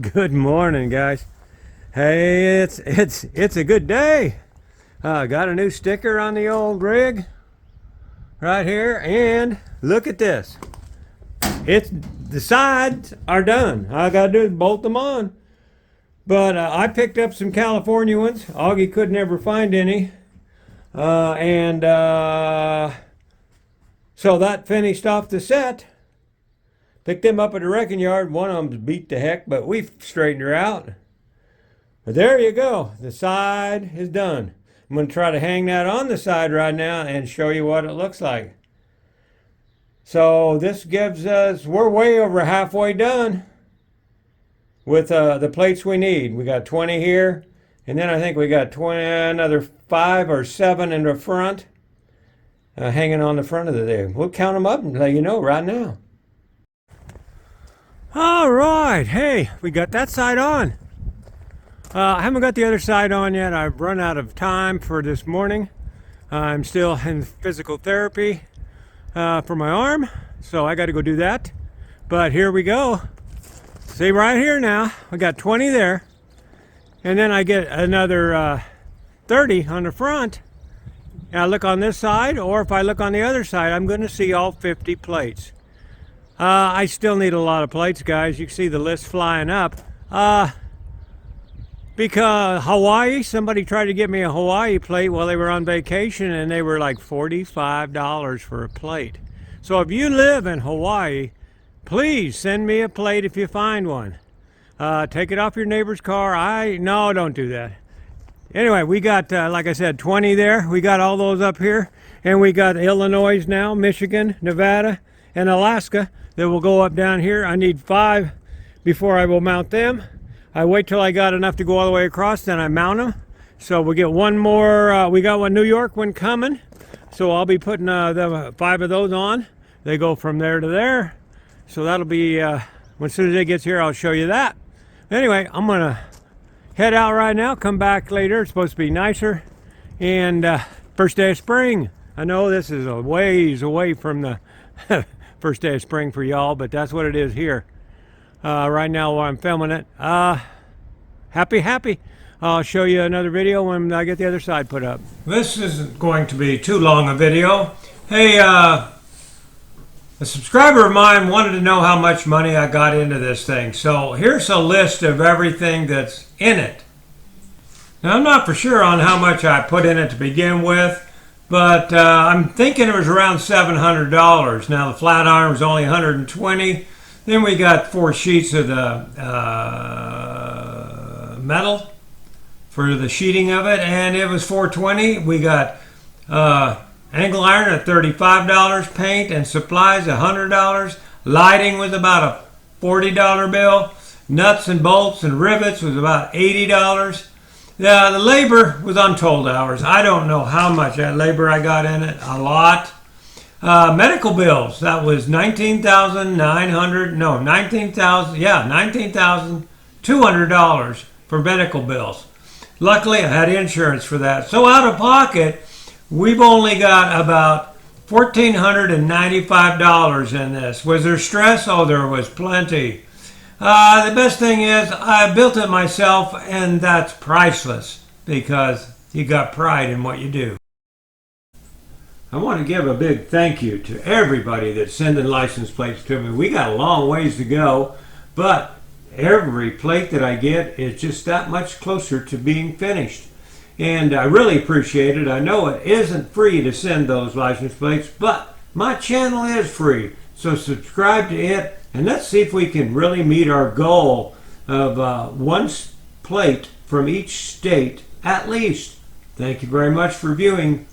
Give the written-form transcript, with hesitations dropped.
Good morning, guys. Hey, it's a good day. Got a new sticker on the old rig right here, and look at this. It's the sides are done. All I gotta do is bolt them on. But I picked up some California ones. Oggy could never find any, and so that finished off the set. Picked them up at the wrecking yard. One of them's beat to heck, but we've straightened her out. But there you go. The side is done. I'm going to try to hang that on the side right now and show you what it looks like. So this gives us, we're way over halfway done with the plates we need. We got 20 here, and then I think we got 20, another 5 or 7 in the front, hanging on the front of the thing. We'll count them up and let you know right now. All right, hey, we got that side on. I haven't got the other side on yet. I've run out of time for this morning. I'm still in physical therapy for my arm, so I got to go do that. But here we go. See right here now, I got 20 there, and then I get another 30 on the front. And I look on this side, or if I look on the other side, I'm going to see all 50 plates. I still need a lot of plates, guys. You can see the list flying up. Because Hawaii, somebody tried to get me a Hawaii plate while they were on vacation, and they were like $45 for a plate. So if you live in Hawaii, please send me a plate if you find one. Take it off your neighbor's car. No, don't do that. Anyway, we got, like I said, 20 there. We got all those up here. And we got Illinois now, Michigan, Nevada, and Alaska that will go up down here. I need 5 before I will mount them. I wait till I got enough to go all the way across, then I mount them. So we get one more, we got one New York one coming. So I'll be putting the 5 of those on. They go from there to there. So that'll be, as soon as it gets here, I'll show you that. Anyway, I'm gonna head out right now, come back later. It's supposed to be nicer. And first day of spring. I know this is a ways away from the first day of spring for y'all, but that's what it is here. Right now while I'm filming it. Happy. I'll show you another video when I get the other side put up. This isn't going to be too long a video. Hey, a subscriber of mine wanted to know how much money I got into this thing. So here's a list of everything that's in it. Now I'm not for sure on how much I put in it to begin with, but I'm thinking it was around $700. Now the flat iron was only $120. Then we got 4 sheets of the metal for the sheeting of it, and it was $420. We got angle iron at $35, paint and supplies $100. Lighting was about a $40 bill. Nuts and bolts and rivets was about $80. The labor was untold hours. I don't know how much that labor I got in it. A lot. Medical bills, that was $19,200 for medical bills. Luckily, I had insurance for that. So out of pocket, we've only got about $1,495 in this. Was there stress? Oh, there was plenty. The best thing is I built it myself, and that's priceless because you got pride in what you do. I want to give a big thank you to everybody that's sending license plates to me. We got a long ways to go, but every plate that I get is just that much closer to being finished. And I really appreciate it. I know it isn't free to send those license plates, but my channel is free. So subscribe to it, and let's see if we can really meet our goal of one plate from each state at least. Thank you very much for viewing.